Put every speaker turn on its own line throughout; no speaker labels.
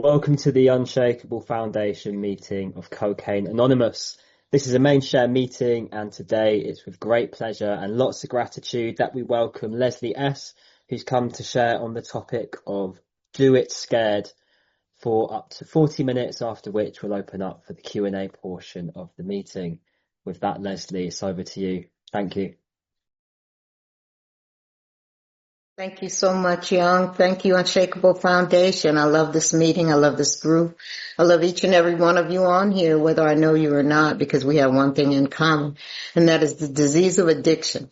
Welcome to the Unshakeable Foundation meeting of Cocaine Anonymous. This is a main share meeting, and today it's with great pleasure and lots of gratitude that we welcome Leslie S., who's come to share on the topic of Do It Scared for up to 40 minutes, after which we'll open up for the Q&A portion of the meeting. With that, Leslie, it's over to you. Thank you.
Thank you so much, Young. Thank you, Unshakeable Foundation. I love this meeting. I love this group. I love each and every one of you on here, whether I know you or not, because we have one thing in common, and that is the disease of addiction.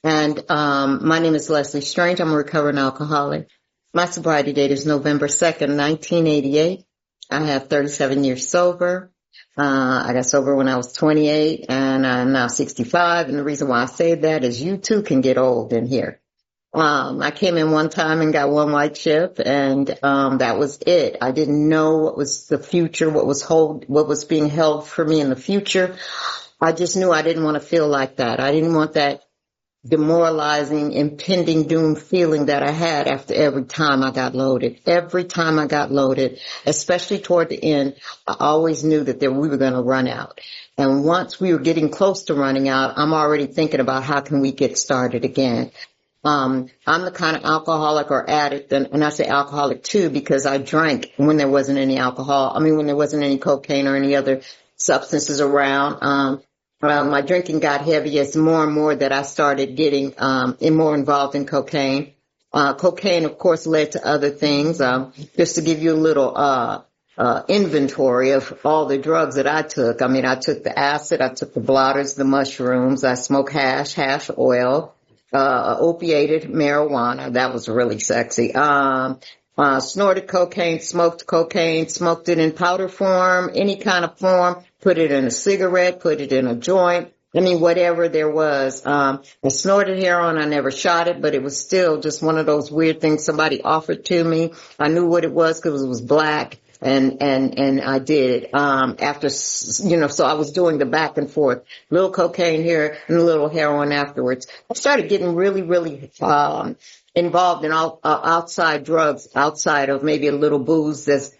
And my name is Leslie Strange. I'm a recovering alcoholic. My sobriety date is November 2nd, 1988. I have 37 years sober. I got sober when I was 28, and I'm now 65. And the reason why I say that is you too can get old in here. I came in one time and got one white chip, and that was it. I didn't know what was the future, what was being held for me in the future. I just knew I didn't want to feel like that. I didn't want that demoralizing, impending doom feeling that I had after every time I got loaded. Every time I got loaded, especially toward the end, I always knew that we were going to run out. And once we were getting close to running out, I'm already thinking about how can we get started again. I'm the kind of alcoholic or addict, and I say alcoholic too because I drank when there wasn't any alcohol. When there wasn't any cocaine or any other substances around. My drinking got heavy as more and more that I started getting more involved in cocaine. Cocaine, of course, led to other things. Just to give you a little inventory of all the drugs that I took. I took the acid, I took the blotters, the mushrooms, I smoked hash oil. Opiated marijuana. That was really sexy. Snorted cocaine, smoked it in powder form, any kind of form, put it in a cigarette, put it in a joint. Whatever there was. I snorted heroin. I never shot it, but it was still just one of those weird things somebody offered to me. I knew what it was because it was black. And I did it, after, so I was doing the back and forth, little cocaine here and a little heroin afterwards. I started getting really, really, involved in all, outside drugs, outside of maybe a little booze that's,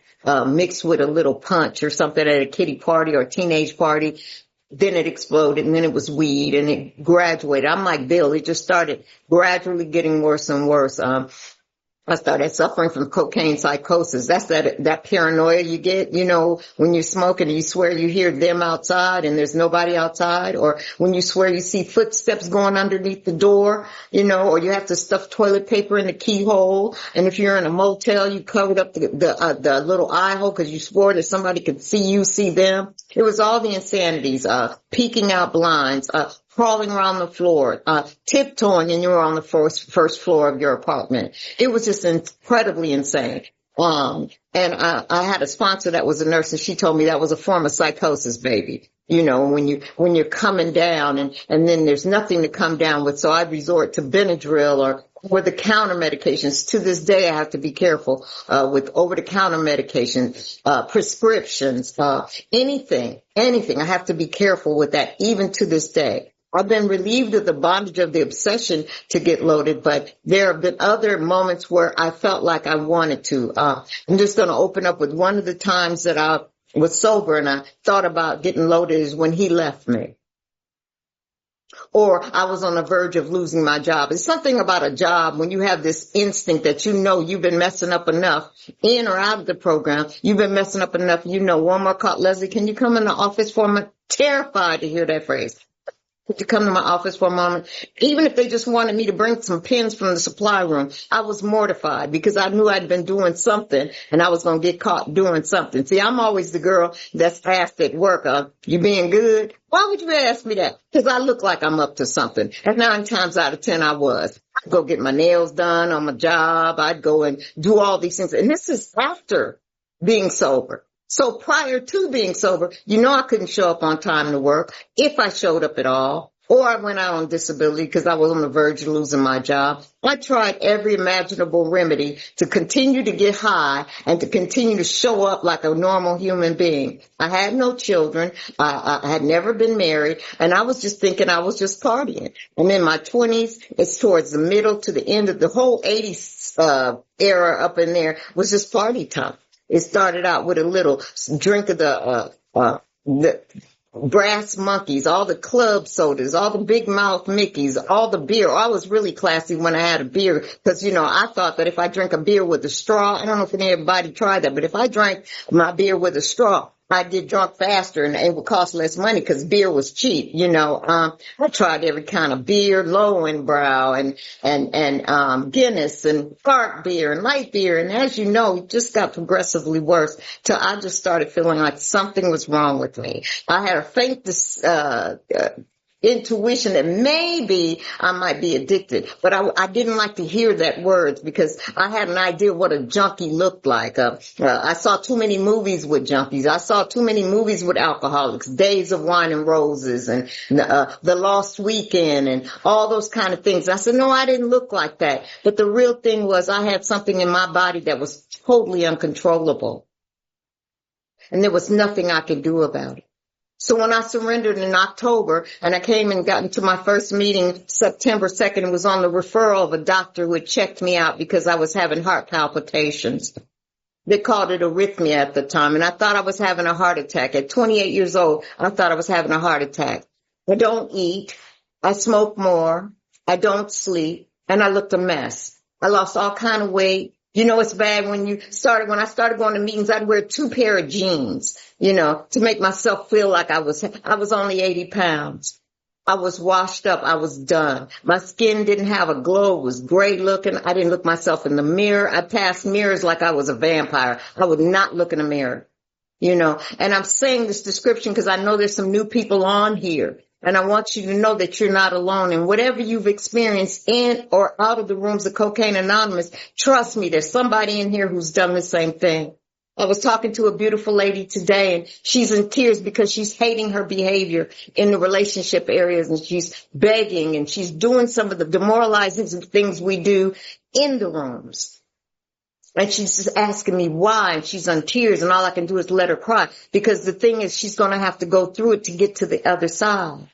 mixed with a little punch or something at a kiddie party or a teenage party. Then it exploded, and then it was weed, and it graduated. I'm like Bill. It just started gradually getting worse and worse. I started suffering from cocaine psychosis. That's that paranoia you get, when you're smoking and you swear you hear them outside and there's nobody outside, or when you swear you see footsteps going underneath the door, or you have to stuff toilet paper in the keyhole. And if you're in a motel, you covered up the little eye hole because you swore that somebody could see you, see them. It was all the insanities, peeking out blinds, crawling around the floor, tiptoeing, and you were on the first floor of your apartment. It was just incredibly insane. And I had a sponsor that was a nurse, and she told me that was a form of psychosis, baby. When you're coming down and then there's nothing to come down with. So I'd resort to Benadryl or over-the-counter medications. To this day, I have to be careful, with over-the-counter medications, prescriptions, anything. I have to be careful with that, even to this day. I've been relieved of the bondage of the obsession to get loaded, but there have been other moments where I felt like I wanted to. I'm just going to open up with one of the times that I was sober and I thought about getting loaded is when he left me. Or I was on the verge of losing my job. It's something about a job when you have this instinct that you've been messing up enough in or out of the program. You've been messing up enough. One more call. Leslie, can you come in the office for me? Terrified to hear that phrase. To come to my office for a moment, even if they just wanted me to bring some pens from the supply room. I was mortified because I knew I'd been doing something and I was going to get caught doing something. See, I'm always the girl that's asked at work, you being good? Why would you ask me that? Because I look like I'm up to something. And 9 times out of 10, I was. I'd go get my nails done on my job. I'd go and do all these things. And this is after being sober. So prior to being sober, I couldn't show up on time to work if I showed up at all, or I went out on disability because I was on the verge of losing my job. I tried every imaginable remedy to continue to get high and to continue to show up like a normal human being. I had no children. I had never been married, and I was just thinking I was just partying. And in my 20s, it's towards the middle to the end of the whole 80s era up in there was just party time. It started out with a little drink of the brass monkeys, all the club sodas, all the big mouth Mickeys, all the beer. I was really classy when I had a beer because, I thought that if I drink a beer with a straw, I don't know if anybody tried that, but if I drank my beer with a straw, I'd get drunk faster and it would cost less money because beer was cheap, I tried every kind of beer, Lowenbrow and Guinness and dark beer and light beer. And as you know, it just got progressively worse till I just started feeling like something was wrong with me. I had a faint intuition that maybe I might be addicted, but I didn't like to hear that word because I had an idea what a junkie looked like. I saw too many movies with junkies. I saw too many movies with alcoholics, Days of Wine and Roses and The Lost Weekend and all those kind of things. I said, no, I didn't look like that. But the real thing was I had something in my body that was totally uncontrollable. And there was nothing I could do about it. So when I surrendered in October and I came and got into my first meeting September 2nd, it was on the referral of a doctor who had checked me out because I was having heart palpitations. They called it arrhythmia at the time, and I thought I was having a heart attack. At 28 years old, I thought I was having a heart attack. I don't eat. I smoke more. I don't sleep. And I looked a mess. I lost all kind of weight. It's bad when I started going to meetings, I'd wear 2 pair of jeans, to make myself feel like I was only 80 pounds. I was washed up. I was done. My skin didn't have a glow. It was gray looking. I didn't look myself in the mirror. I passed mirrors like I was a vampire. I would not look in a mirror, and I'm saying this description because I know there's some new people on here. And I want you to know that you're not alone. And whatever you've experienced in or out of the rooms of Cocaine Anonymous, trust me, there's somebody in here who's done the same thing. I was talking to a beautiful lady today, and she's in tears because she's hating her behavior in the relationship areas, and she's begging, and she's doing some of the demoralizing things we do in the rooms. And she's just asking me why, and she's in tears, and all I can do is let her cry, because the thing is she's going to have to go through it to get to the other side.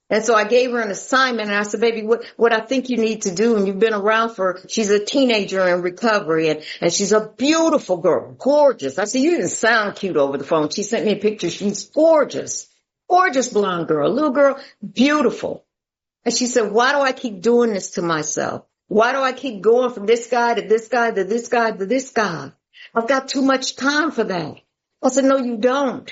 And so I gave her an assignment, and I said, baby, what I think you need to do, and you've been around she's a teenager in recovery, and she's a beautiful girl, gorgeous. I said, you didn't sound cute over the phone. She sent me a picture. She's gorgeous, gorgeous blonde girl, little girl, beautiful. And she said, why do I keep doing this to myself? Why do I keep going from this guy to this guy to this guy to this guy? I've got too much time for that. I said, no, you don't.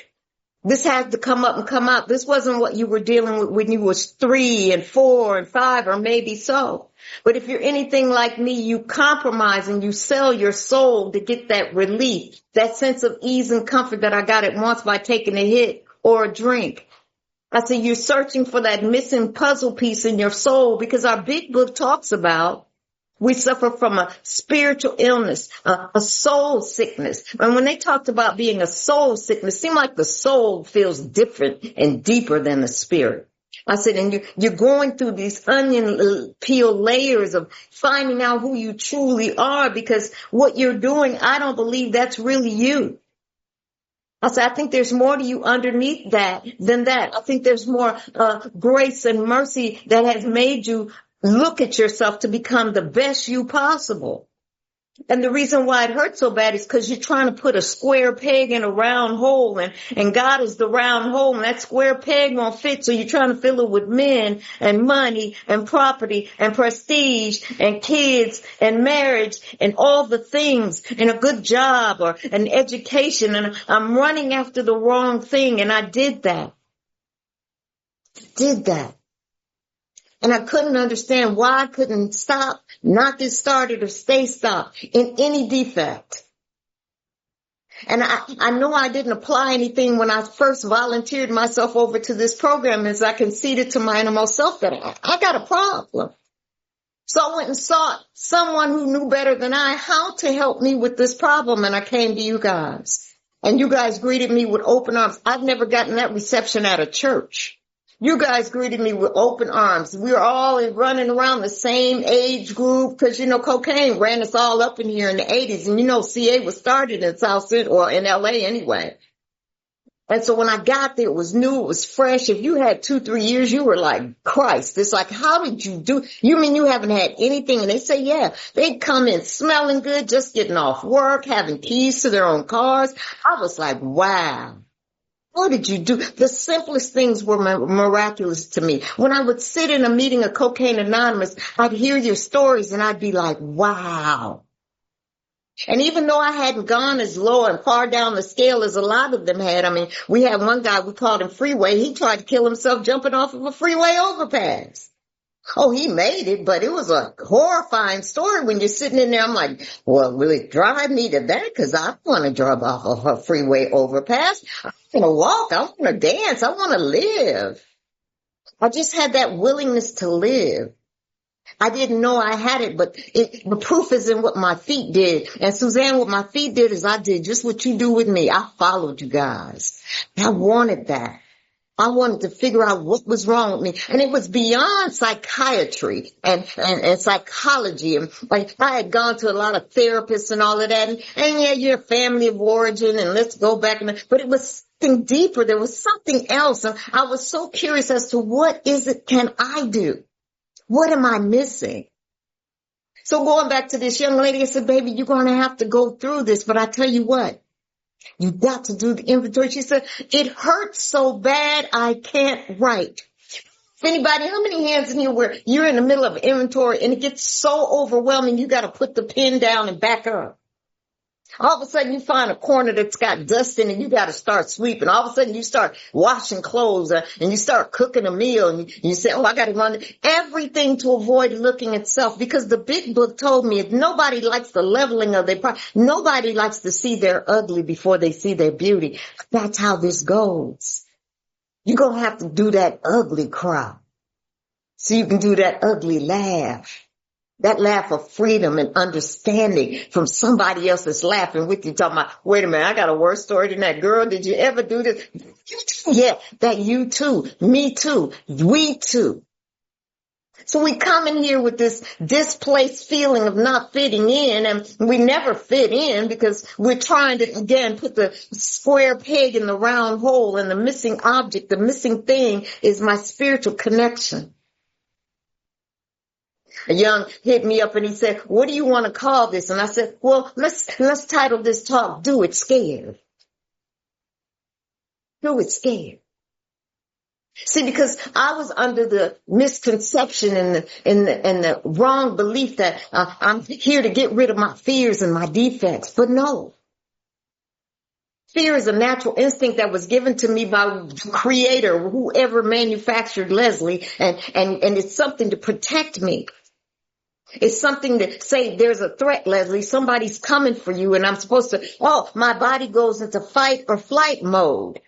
This had to come up and come out. This wasn't what you were dealing with when you was 3 and 4 and 5, or maybe so. But if you're anything like me, you compromise and you sell your soul to get that relief, that sense of ease and comfort that I got at once by taking a hit or a drink. I said, you're searching for that missing puzzle piece in your soul, because our big book talks about we suffer from a spiritual illness, a soul sickness. And when they talked about being a soul sickness, it seemed like the soul feels different and deeper than the spirit. I said, and you're going through these onion peel layers of finding out who you truly are, because what you're doing, I don't believe that's really you. I said, I think there's more to you underneath that than that. I think there's more grace and mercy that has made you look at yourself to become the best you possible. And the reason why it hurts so bad is because you're trying to put a square peg in a round hole, and God is the round hole, and that square peg won't fit. So you're trying to fill it with men and money and property and prestige and kids and marriage and all the things and a good job or an education. And I'm running after the wrong thing. And I did that. And I couldn't understand why I couldn't stop, not get started, or stay stopped in any defect. And I know I didn't apply anything when I first volunteered myself over to this program, as I conceded to my innermost self that I got a problem. So I went and sought someone who knew better than I how to help me with this problem, and I came to you guys. And you guys greeted me with open arms. I've never gotten that reception at a church. You guys greeted me with open arms. We were all running around the same age group because, cocaine ran us all up in here in the 80s. And, CA was started in South Central, or in LA anyway. And so when I got there, it was new, it was fresh. If you had 2-3 years, you were like, Christ, it's like, how did you do? You mean you haven't had anything? And they say, yeah, they come in smelling good, just getting off work, having keys to their own cars. I was like, wow. What did you do? The simplest things were miraculous to me. When I would sit in a meeting of Cocaine Anonymous, I'd hear your stories and I'd be like, wow. And even though I hadn't gone as low and far down the scale as a lot of them had, I mean, we had one guy, we called him Freeway. He tried to kill himself jumping off of a freeway overpass. Oh, he made it, but it was a horrifying story when you're sitting in there. I'm like, well, will it drive me to that? Because I want to drive off of a freeway overpass. I want to walk. I want to dance. I want to live. I just had that willingness to live. I didn't know I had it, but the proof is in what my feet did. And Suzanne, what my feet did is I did just what you do with me. I followed you guys. I wanted that. I wanted to figure out what was wrong with me. And it was beyond psychiatry and psychology. And like I had gone to a lot of therapists and all of that. And yeah, you're a family of origin and let's go back. But it was something deeper. There was something else. And I was so curious as to what is it can I do? What am I missing? So going back to this young lady, I said, baby, you're going to have to go through this. But I tell you what, you got to do the inventory. She said, it hurts so bad I can't write. Anybody, how many hands in here where you're in the middle of inventory and it gets so overwhelming you got to put the pen down and back up? All of a sudden you find a corner that's got dust in it and you got to start sweeping. All of a sudden you start washing clothes and you start cooking a meal and you say, oh, I got to run everything to avoid looking at self, because the big book told me if nobody likes the leveling of their pride, nobody likes to see their ugly before they see their beauty. That's how this goes. You're going to have to do that ugly cry so you can do that ugly laugh. That laugh of freedom and understanding from somebody else that's laughing with you, talking about, wait a minute, I got a worse story than that. Girl, did you ever do this? You too. Yeah, that you too, me too, we too. So we come in here with this displaced feeling of not fitting in, and we never fit in because we're trying to, again, put the square peg in the round hole, and the missing object, the missing thing is my spiritual connection. A young hit me up and he said, what do you want to call this? And I said, well, let's title this talk, Do It Scared. Do It Scared. See, because I was under the misconception and the wrong belief that I'm here to get rid of my fears and my defects. But no. Fear is a natural instinct that was given to me by the creator, whoever manufactured Leslie, and it's something to protect me. It's something to say there's a threat, Leslie. Somebody's coming for you, and I'm supposed to, my body goes into fight or flight mode.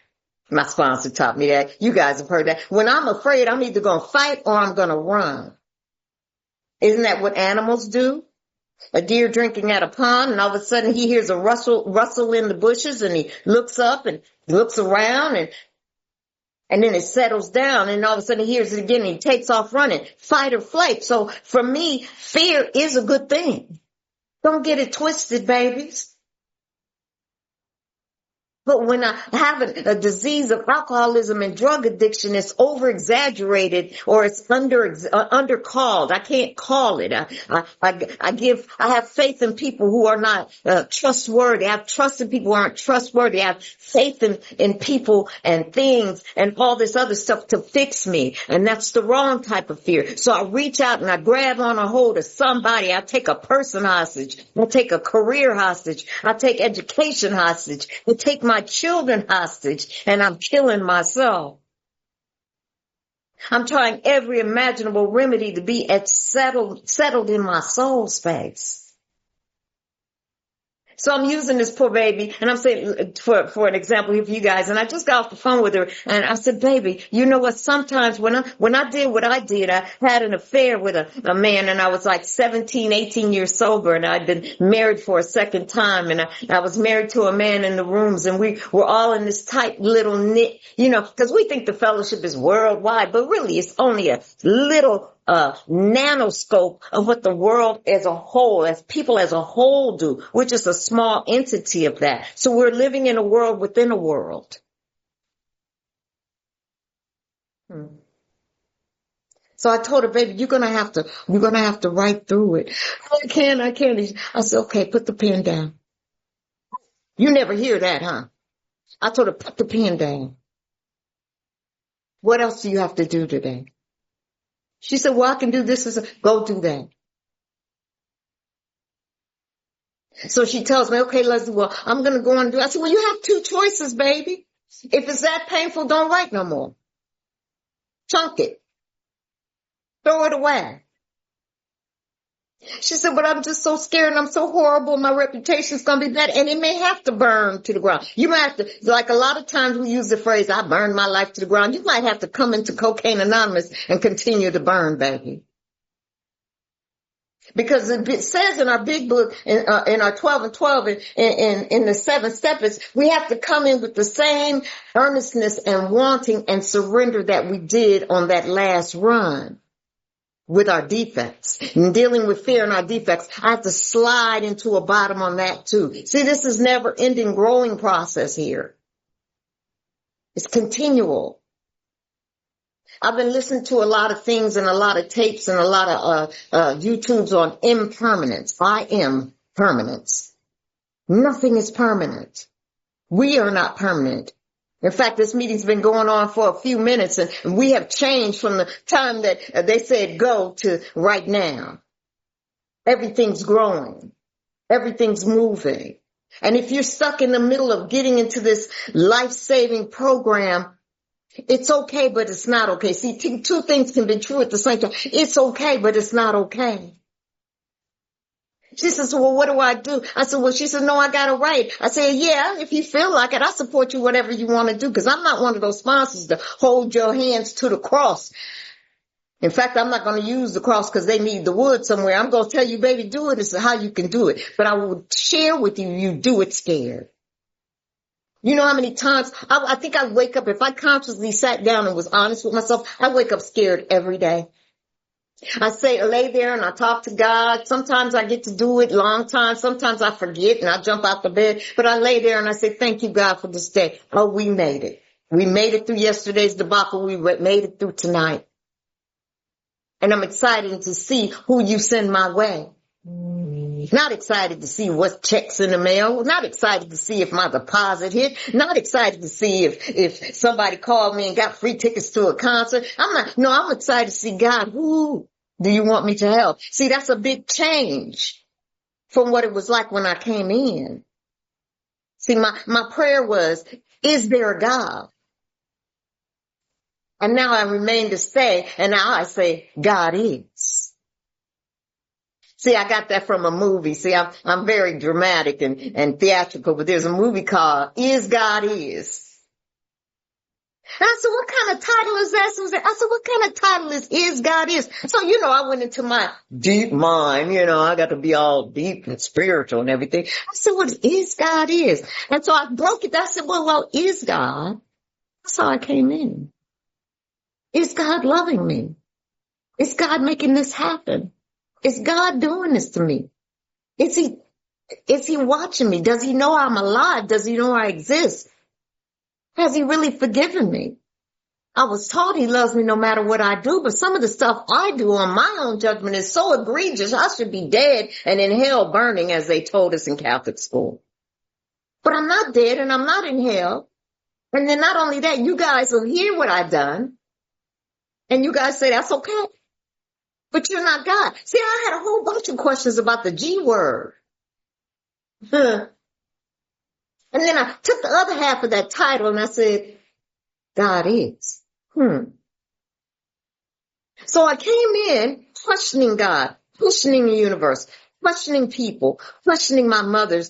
My sponsor taught me that. You guys have heard that. When I'm afraid, I'm either going to fight or I'm going to run. Isn't that what animals do? A deer drinking at a pond, and all of a sudden he hears a rustle in the bushes, and he looks up and looks around, and then it settles down, and all of a sudden he hears it again, and he takes off running. Fight or flight. So for me, fear is a good thing. Don't get it twisted, babies. But when I have a disease of alcoholism and drug addiction, it's over-exaggerated or it's undercalled. I can't call it. I have faith in people who are not trustworthy. I have trust in people who aren't trustworthy. I have faith in people and things and all this other stuff to fix me. And that's the wrong type of fear. So I reach out and I grab on a hold of somebody. I take a person hostage. I take a career hostage. I take education hostage. I take my children hostage, and I'm killing myself. I'm trying every imaginable remedy to be settled in my soul space. So I'm using this poor baby, and I'm saying for an example here for you guys, and I just got off the phone with her, and I said, baby, you know what, sometimes when I did what I did, I had an affair with a man, and I was like 17, 18 years sober, and I'd been married for a second time, and I was married to a man in the rooms, and we were all in this tight little knit, because we think the fellowship is worldwide, but really it's only a little nanoscope of what the world as a whole, as people as a whole do, which is a small entity of that. So we're living in a world within a world. Hmm. So I told her, baby, you're gonna have to write through it. I can't. I said, okay, put the pen down. You never hear that, huh? I told her, put the pen down. What else do you have to do today? She said, well, I can do this. Go do that. So she tells me, okay, Leslie, well, I'm going to go and do it. I said, well, you have two choices, baby. If it's that painful, don't write no more. Chunk it. Throw it away. She said, but I'm just so scared and I'm so horrible. My reputation's going to be bad and it may have to burn to the ground. You might have to, like a lot of times we use the phrase, I burned my life to the ground. You might have to come into Cocaine Anonymous and continue to burn, baby. Because it says in our big book, in our 12 and 12, in the 7 steps, we have to come in with the same earnestness and wanting and surrender that we did on that last run with our defects. And dealing with fear and our defects, I have to slide into a bottom on that too. See, this is never ending growing process here. It's continual. I've been listening to a lot of things and a lot of tapes and a lot of YouTubes on impermanence. I am permanence. Nothing is permanent. We are not permanent. In fact, this meeting's been going on for a few minutes and we have changed from the time that they said go to right now. Everything's growing. Everything's moving. And if you're stuck in the middle of getting into this life-saving program, it's okay, but it's not okay. See, two things can be true at the same time. It's okay, but it's not okay. She says, well, what do I do? I said, well, she said, no, I got to write. I said, yeah, if you feel like it, I support you, whatever you want to do, because I'm not one of those sponsors to hold your hands to the cross. In fact, I'm not going to use the cross because they need the wood somewhere. I'm going to tell you, baby, do it. This is how you can do it. But I will share with you, you do it scared. You know how many times I think I wake up, if I consciously sat down and was honest with myself, I wake up scared every day. I lay there and I talk to God. Sometimes I get to do it long time. Sometimes I forget and I jump out the bed, but I lay there and I say, thank you, God, for this day. Oh, we made it. We made it through yesterday's debacle. We made it through tonight. And I'm excited to see who you send my way. Not excited to see what checks in the mail. Not excited to see if my deposit hit. Not excited to see if somebody called me and got free tickets to a concert. I'm excited to see, God, who do you want me to help? See, that's a big change from what it was like when I came in. See, my prayer was, is there a God? And now I remain to stay, and now I say, God is. See, I got that from a movie. See, I'm very dramatic and theatrical, but there's a movie called Is God Is. And I said, what kind of title is that? I said, what kind of title is God Is? So, I went into my deep mind, I got to be all deep and spiritual and everything. I said, what is God Is? And so I broke it. I said, well, is God? That's how I came in. Is God loving me? Is God making this happen? Is God doing this to me? Is he watching me? Does he know I'm alive? Does he know I exist? Has he really forgiven me? I was taught he loves me no matter what I do, but some of the stuff I do on my own judgment is so egregious, I should be dead and in hell burning, as they told us in Catholic school. But I'm not dead and I'm not in hell. And then not only that, you guys will hear what I've done. And you guys say, that's okay. But you're not God. See, I had a whole bunch of questions about the G word. And then I took the other half of that title and I said, God is. So I came in questioning God, questioning the universe, questioning people, questioning my mother's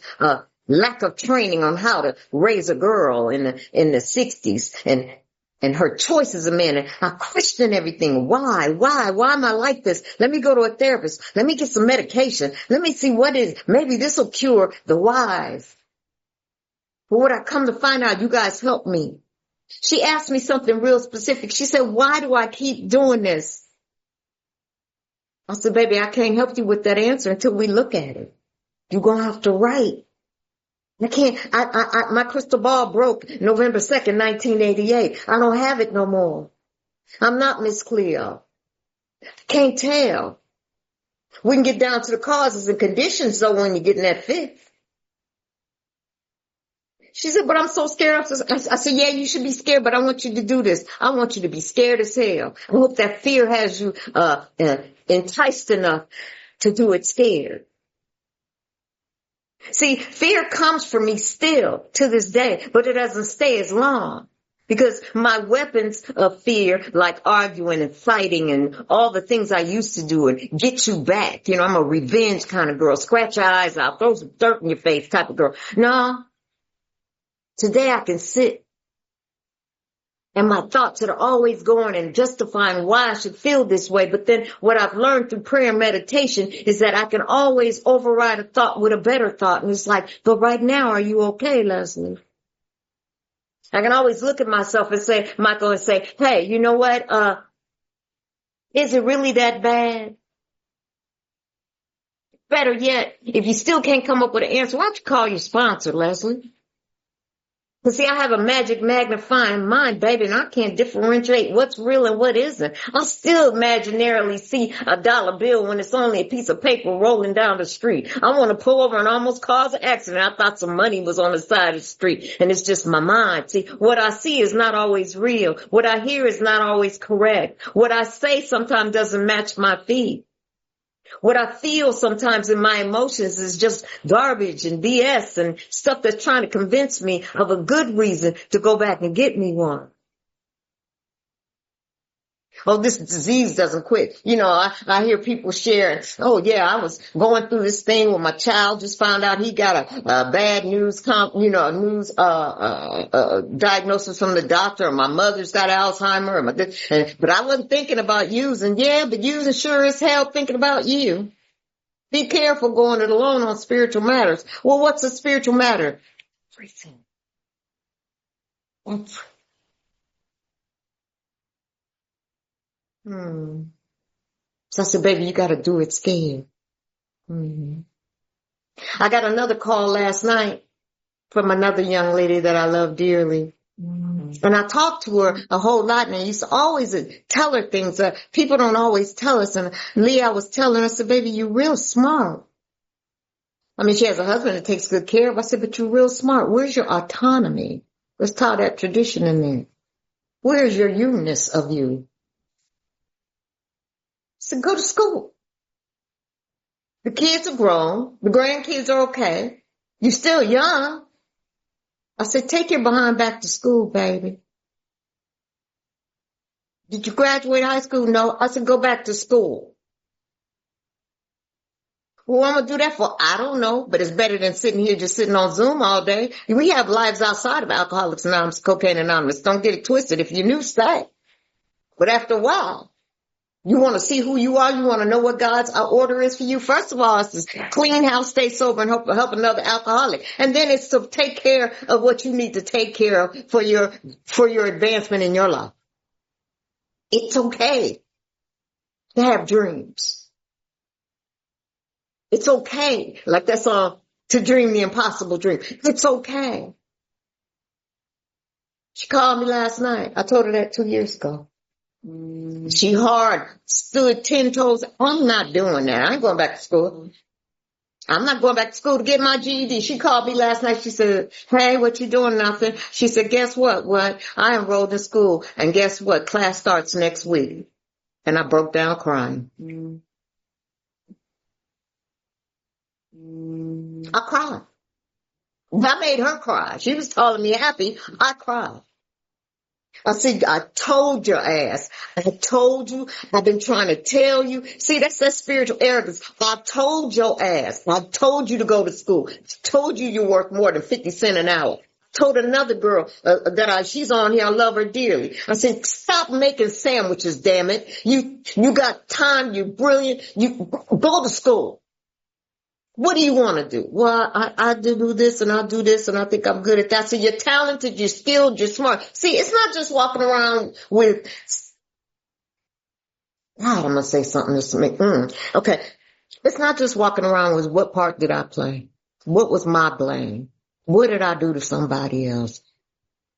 lack of training on how to raise a girl in the 60s and her choice as a man. And I question everything. Why am I like this? Let me go to a therapist. Let me get some medication. Let me see maybe this will cure the whys. But what I come to find out, you guys help me. She asked me something real specific. She said, why do I keep doing this? I said, baby, I can't help you with that answer until we look at it. You're going to have to write. My crystal ball broke November 2nd, 1988. I don't have it no more. I'm not Miss Cleo. Can't tell. We can get down to the causes and conditions, though, when you get in that fifth. She said, but I'm so scared. I said, yeah, you should be scared, but I want you to do this. I want you to be scared as hell. I hope that fear has you enticed enough to do it scared. See, fear comes for me still to this day, but it doesn't stay as long. Because my weapons of fear, like arguing and fighting and all the things I used to do and get you back. You know, I'm a revenge kind of girl. Scratch your eyes out, throw some dirt in your face type of girl. No. Today I can sit and my thoughts that are always going and justifying why I should feel this way. But then what I've learned through prayer and meditation is that I can always override a thought with a better thought. And it's like, but right now, are you okay, Leslie? I can always look at myself and say, Michael, and say, hey, you know what? Is it really that bad? Better yet, if you still can't come up with an answer, why don't you call your sponsor, Leslie? Because see, I have a magic magnifying mind, baby, and I can't differentiate what's real and what isn't. I still imaginarily see a dollar bill when it's only a piece of paper rolling down the street. I want to pull over and almost cause an accident. I thought some money was on the side of the street, and it's just my mind. See, what I see is not always real. What I hear is not always correct. What I say sometimes doesn't match my feed. What I feel sometimes in my emotions is just garbage and BS and stuff that's trying to convince me of a good reason to go back and get me one. Oh, this disease doesn't quit. You know, I hear people sharing, oh yeah, I was going through this thing with my child, just found out he got a bad news, diagnosis from the doctor, or my mother's got Alzheimer, but I wasn't thinking about using. Yeah, but using sure as hell thinking about you. Be careful going it alone on spiritual matters. Well, what's a spiritual matter? Everything. So I said, baby, you got to do it scared. I got another call last night from another young lady that I love dearly. And I talked to her a whole lot, and I used to always tell her things that people don't always tell us. And Leah, I was telling her, I said, baby, you're real smart. I mean, she has a husband that takes good care of her. I said, but you're real smart. Where's your autonomy? Let's tie that tradition in there. Where's your you-ness of you? I said, go to school. The kids are grown. The grandkids are okay. You're still young. I said, take your behind back to school, baby. Did you graduate high school? No. I said, go back to school. Well, I'm going to do that for, I don't know, but it's better than sitting here just sitting on Zoom all day. We have lives outside of Alcoholics Anonymous, Cocaine Anonymous. Don't get it twisted. If you knew, stay. But after a while, you want to see who you are. You want to know what God's order is for you. First of all, it's to clean house, stay sober, and help another alcoholic. And then it's to take care of what you need to take care of for your advancement in your life. It's okay to have dreams. It's okay, like that song, to dream the impossible dream. It's okay. She called me last night. I told her that 2 years ago. She hard, stood 10 toes. I'm not doing that. I ain't going back to school. I'm not going back to school to get my GED. She called me last night. She said, hey, what you doing? Nothing. She said, guess what? What? I enrolled in school. And guess what? Class starts next week. And I broke down crying. I cried. I made her cry. She was calling me happy. I cried. I said, I told your ass. I told you. I've been trying to tell you. See, that's that spiritual arrogance. I told your ass. I told you to go to school. I told you you're worth more than 50 cents an hour. I told another girl she's on here. I love her dearly. I said, stop making sandwiches, damn it. You got time. You're brilliant. You go to school. What do you want to do? Well, I do this and I do this and I think I'm good at that. So you're talented, you're skilled, you're smart. See, it's not just walking around with, God, I'm going to say something just to make, okay. It's not just walking around with what part did I play? What was my blame? What did I do to somebody else?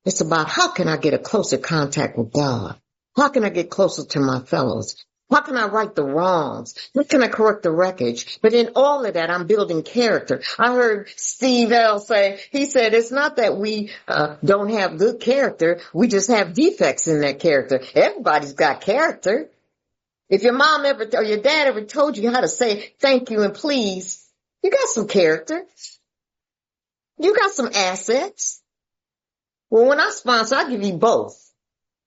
It's about how can I get a closer contact with God? How can I get closer to my fellows? How can I right the wrongs? How can I correct the wreckage? But in all of that, I'm building character. I heard Steve L say, he said, it's not that we don't have good character. We just have defects in that character. Everybody's got character. If your mom ever or your dad ever told you how to say thank you and please, you got some character. You got some assets. Well, when I sponsor, I give you both.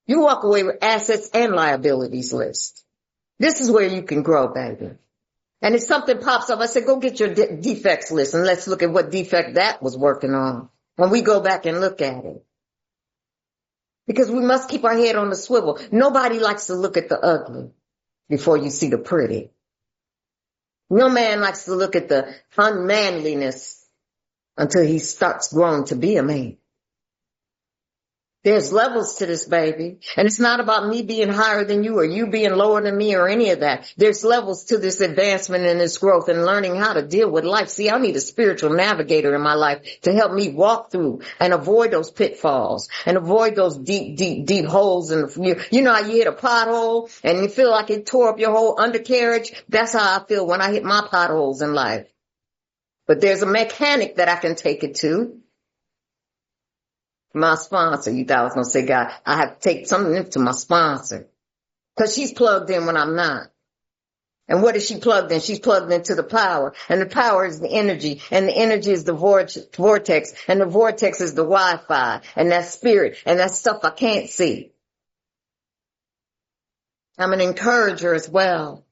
You walk away with assets and liabilities list. This is where you can grow, baby. And if something pops up, I say, go get your defects list and let's look at what defect that was working on. And we go back and look at it. Because we must keep our head on the swivel. Nobody likes to look at the ugly before you see the pretty. No man likes to look at the unmanliness until he starts growing to be a man. There's levels to this, baby. And it's not about me being higher than you or you being lower than me or any of that. There's levels to this advancement and this growth and learning how to deal with life. See, I need a spiritual navigator in my life to help me walk through and avoid those pitfalls and avoid those deep holes. You know how you hit a pothole and you feel like it tore up your whole undercarriage? That's how I feel when I hit my potholes in life. But there's a mechanic that I can take it to. My sponsor, you thought I was going to say, God, I have to take something to my sponsor. Because she's plugged in when I'm not. And what is she plugged in? She's plugged into the power. And the power is the energy. And the energy is the vortex. And the vortex is the Wi-Fi. And that spirit. And that stuff I can't see. I'm an encourager as well.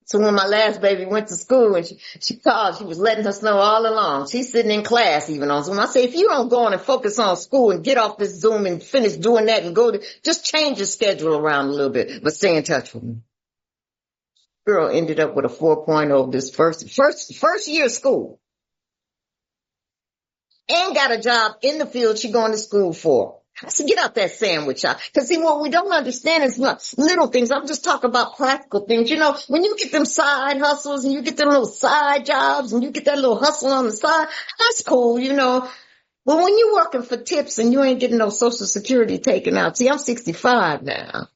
So when my last baby went to school and she called, she was letting us know all along. She's sitting in class even on Zoom. I say, if you don't go on and focus on school and get off this Zoom and finish doing that and just change your schedule around a little bit, but stay in touch with me. Girl ended up with a 4.0 this first year of school. And got a job in the field she going to school for. I said, get out that sandwich. Because see, what we don't understand is not little things. I'm just talking about practical things. You know, when you get them side hustles and you get them little side jobs and you get that little hustle on the side, that's cool, you know. But when you're working for tips and you ain't getting no Social Security taken out. See, I'm 65 now.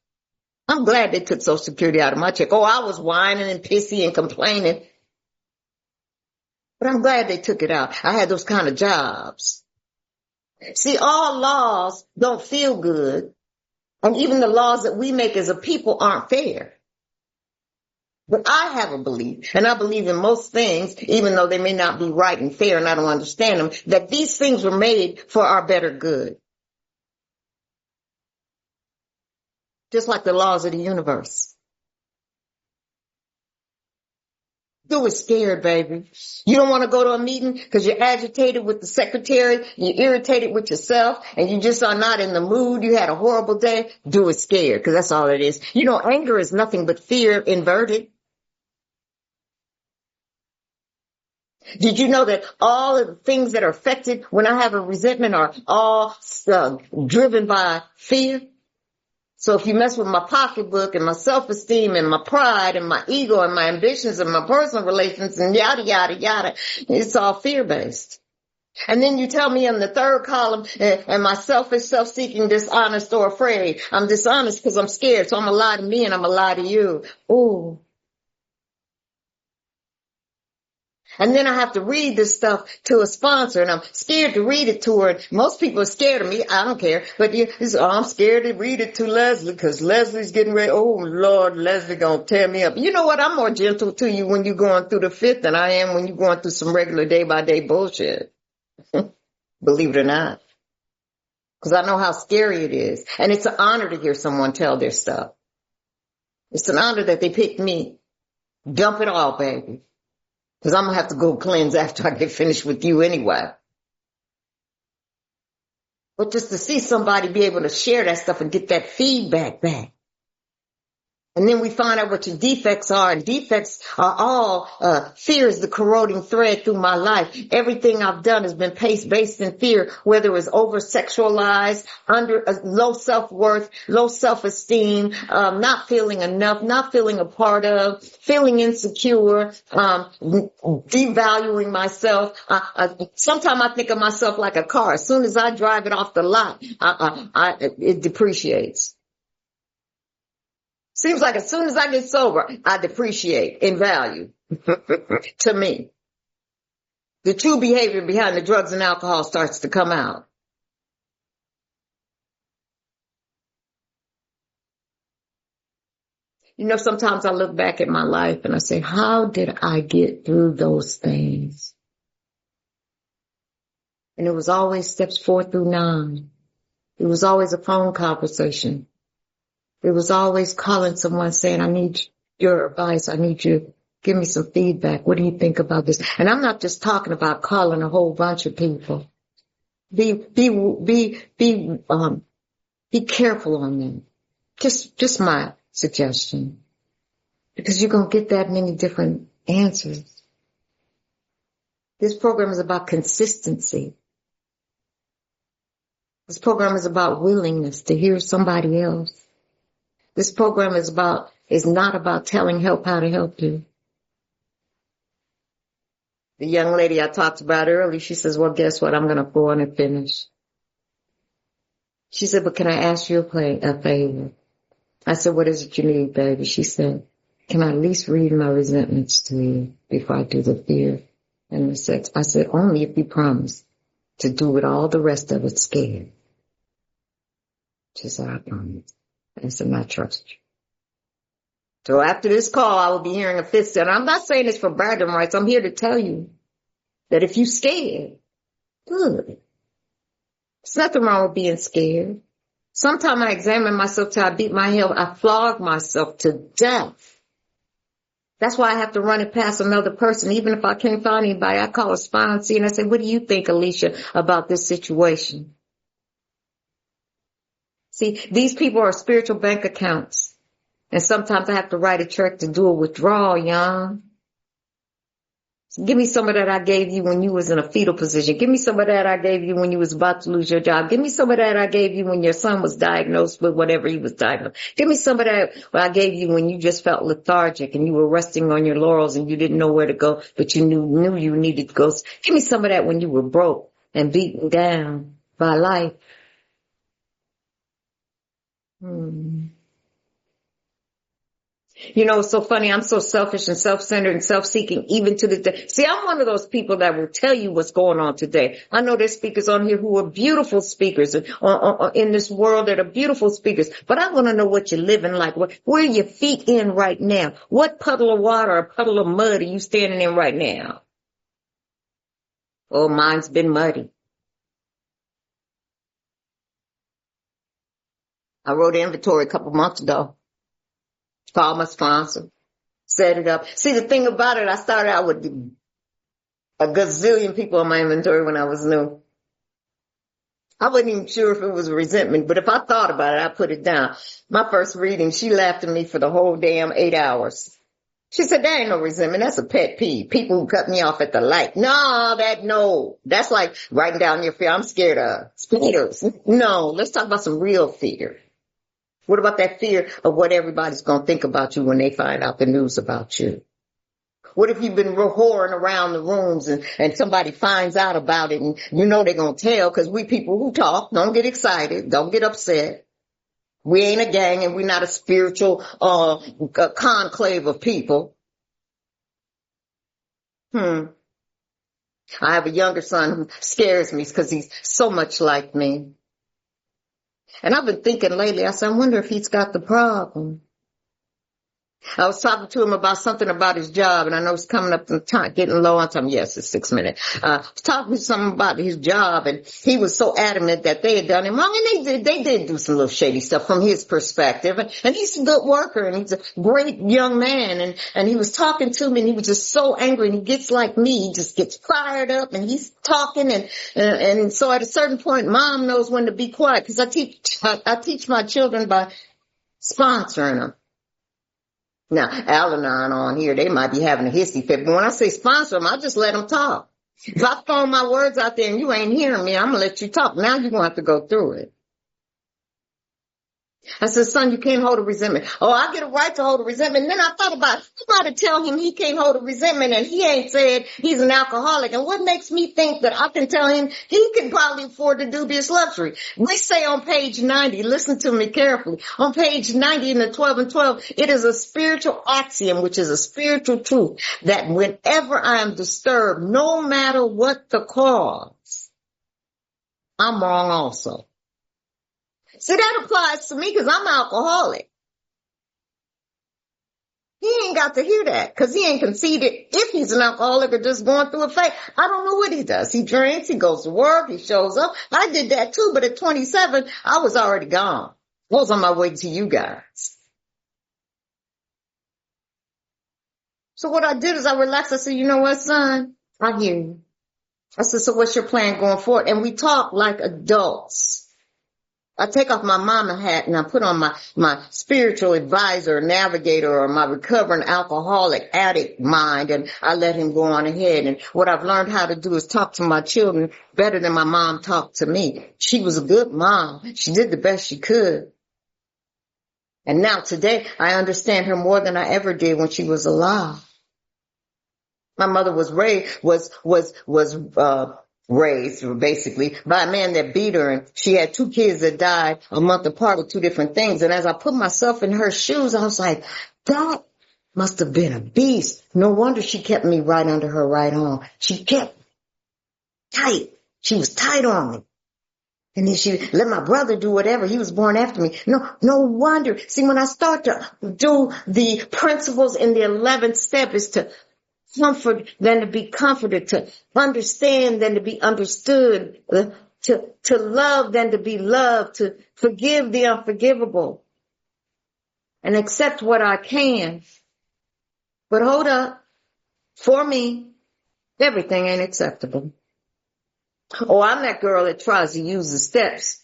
I'm glad they took Social Security out of my check. Oh, I was whining and pissy and complaining. But I'm glad they took it out. I had those kind of jobs. See, all laws don't feel good, and even the laws that we make as a people aren't fair. But I have a belief, and I believe in most things, even though they may not be right and fair and I don't understand them, that these things were made for our better good. Just like the laws of the universe. Do it scared, baby. You don't want to go to a meeting because you're agitated with the secretary, you're irritated with yourself, and you just are not in the mood. You had a horrible day. Do it scared, because that's all it is. You know, anger is nothing but fear inverted. Did you know that all of the things that are affected when I have a resentment are all driven by fear? So if you mess with my pocketbook and my self-esteem and my pride and my ego and my ambitions and my personal relations and yada, yada, yada, it's all fear-based. And then you tell me in the third column, am I selfish, self-seeking, dishonest, or afraid? I'm dishonest because I'm scared, so I'm going to lie to me and I'm going to lie to you. Ooh. And then I have to read this stuff to a sponsor, and I'm scared to read it to her. Most people are scared of me. I don't care. But I'm scared to read it to Leslie because Leslie's getting ready. Oh, Lord, Leslie going to tear me up. You know what? I'm more gentle to you when you're going through the fifth than I am when you're going through some regular day-by-day bullshit. Believe it or not. Because I know how scary it is. And it's an honor to hear someone tell their stuff. It's an honor that they picked me. Dump it all, baby. Because I'm going to have to go cleanse after I get finished with you anyway. But just to see somebody be able to share that stuff and get that feedback back. And then we find out what your defects are, and defects are all, fear is the corroding thread through my life. Everything I've done has been based in fear, whether it was over-sexualized, low self-worth, low self-esteem, not feeling enough, not feeling a part of, feeling insecure, devaluing myself. Sometimes I think of myself like a car. As soon as I drive it off the lot, it depreciates. Seems like as soon as I get sober, I depreciate in value to me. The true behavior behind the drugs and alcohol starts to come out. You know, sometimes I look back at my life and I say, how did I get through those things? And it was always steps 4 through 9. It was always a phone conversation. It was always calling someone saying, I need your advice. I need you to give me some feedback. What do you think about this? And I'm not just talking about calling a whole bunch of people. Be careful on them. Just my suggestion. Because you're going to get that many different answers. This program is about consistency. This program is about willingness to hear somebody else. This program is not about telling help how to help you. The young lady I talked about earlier, she says, well, guess what? I'm going to go on and finish. She said, but can I ask you a favor? I said, what is it you need, baby? She said, can I at least read my resentments to you before I do the fear and the sex? I said, only if you promise to do it all the rest of it scared. She said, I promise. I said, I trust you. So after this call, I will be hearing a fifth set. I'm not saying this for bragging rights. I'm here to tell you that if you're scared, good. There's nothing wrong with being scared. Sometimes I examine myself till I beat my head. I flog myself to death. That's why I have to run it past another person. Even if I can't find anybody, I call a sponsor and I say, what do you think, Alicia, about this situation? See, these people are spiritual bank accounts. And sometimes I have to write a check to do a withdrawal, young. So give me some of that I gave you when you was in a fetal position. Give me some of that I gave you when you was about to lose your job. Give me some of that I gave you when your son was diagnosed with whatever he was diagnosed. Give me some of that I gave you when you just felt lethargic and you were resting on your laurels and you didn't know where to go, but you knew you needed to go. Give me some of that when you were broke and beaten down by life. You know, it's so funny. I'm so selfish and self-centered and self-seeking even to the day. See, I'm one of those people that will tell you what's going on today. I know there's speakers on here who are beautiful speakers in this world that are beautiful speakers. But I want to know what you're living like. Where are your feet in right now? What puddle of water or puddle of mud are you standing in right now? Oh, mine's been muddy. I wrote an inventory a couple months ago. Called my sponsor, set it up. See, the thing about it, I started out with a gazillion people on my inventory when I was new. I wasn't even sure if it was resentment, but if I thought about it, I put it down. My first reading, she laughed at me for the whole damn 8 hours. She said, there ain't no resentment. That's a pet peeve. People who cut me off at the light. No. That's like writing down your fear. I'm scared of spiders. No, let's talk about some real fear. What about that fear of what everybody's going to think about you when they find out the news about you? What if you've been whoring around the rooms and somebody finds out about it and you know they're going to tell, because we people who talk, don't get excited, don't get upset. We ain't a gang and we're not a spiritual conclave of people. I have a younger son who scares me because he's so much like me. And I've been thinking lately, I said, I wonder if he's got the problem. I was talking to him about something about his job, and I know it's coming up in time, getting low on time. Yes, it's 6 minutes. I was talking to something about his job, and he was so adamant that they had done him wrong, and they did do some little shady stuff from his perspective. And he's a good worker, and he's a great young man, and he was talking to me, and he was just so angry, and he gets like me, he just gets fired up, and he's talking, and so at a certain point, mom knows when to be quiet, because I teach my children by sponsoring them. Now, Al-Anon on here, they might be having a hissy fit, but when I say sponsor them, I just let them talk. If I throw my words out there and you ain't hearing me, I'm going to let you talk. Now you're going to have to go through it. I said, son, you can't hold a resentment. Oh, I get a right to hold a resentment. And then I thought about, I got to tell him he can't hold a resentment and he ain't said he's an alcoholic. And what makes me think that I can tell him he can probably afford to do this luxury? We say on page 90, listen to me carefully. On page 90 in the 12 and 12, it is a spiritual axiom, which is a spiritual truth, that whenever I am disturbed, no matter what the cause, I'm wrong also. See, that applies to me because I'm alcoholic. He ain't got to hear that because he ain't conceded if he's an alcoholic or just going through a phase. I don't know what he does. He drinks, he goes to work, he shows up. I did that too, but at 27, I was already gone. I was on my way to you guys. So what I did is I relaxed. I said, you know what, son? I hear you. I said, so what's your plan going forward? And we talk like adults. I take off my mama hat and I put on my spiritual advisor, navigator, or my recovering alcoholic addict mind, and I let him go on ahead. And what I've learned how to do is talk to my children better than my mom talked to me. She was a good mom. She did the best she could. And now today I understand her more than I ever did when she was alive. My mother was raised basically by a man that beat her, and she had 2 kids that died a month apart with 2 different things. And as I put myself in her shoes, I was like, that must have been a beast. No wonder she kept me right under her right arm. She kept tight. She was tight on me. And then she let my brother do whatever. He was born after me. No wonder. See, when I start to do the principles in the 11th step is to comfort than to be comforted, to understand than to be understood, to love than to be loved, to forgive the unforgivable, and accept what I can. But hold up, for me, everything ain't acceptable. Oh, I'm that girl that tries to use the steps.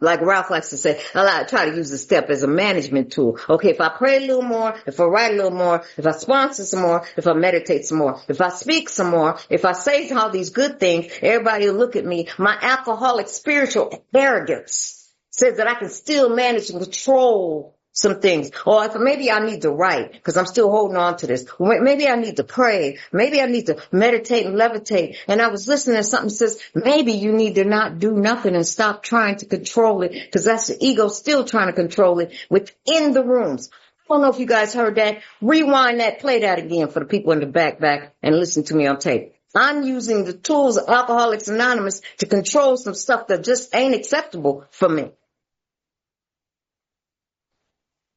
Like Ralph likes to say, I try to use the step as a management tool. Okay, if I pray a little more, if I write a little more, if I sponsor some more, if I meditate some more, if I speak some more, if I say all these good things, everybody will look at me. My alcoholic spiritual arrogance says that I can still manage and control some things. Or if maybe I need to write because I'm still holding on to this. Maybe I need to pray. Maybe I need to meditate and levitate. And I was listening to something that says maybe you need to not do nothing and stop trying to control it, because that's the ego still trying to control it within the rooms. I don't know if you guys heard that. Rewind that, play that again for the people in the back and listen to me on tape. I'm using the tools of Alcoholics Anonymous to control some stuff that just ain't acceptable for me.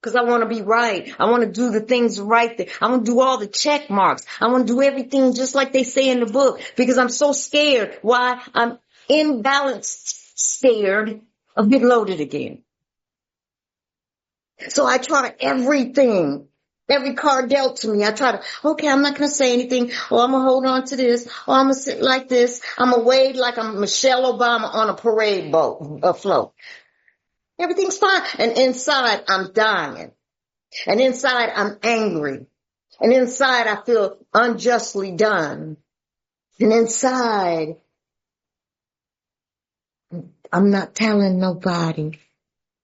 Because I want to be right. I want to do the things right. I want to do all the check marks. I want to do everything just like they say in the book, because I'm so scared. Why? I'm imbalanced, scared of getting loaded again. So I try everything. Every card dealt to me, I try to, okay, I'm not going to say anything. Oh, I'm going to hold on to this. Oh, I'm going to sit like this. I'm going to wave like I'm Michelle Obama on a parade boat, afloat. Everything's fine. And inside, I'm dying. And inside, I'm angry. And inside, I feel unjustly done. And inside, I'm not telling nobody.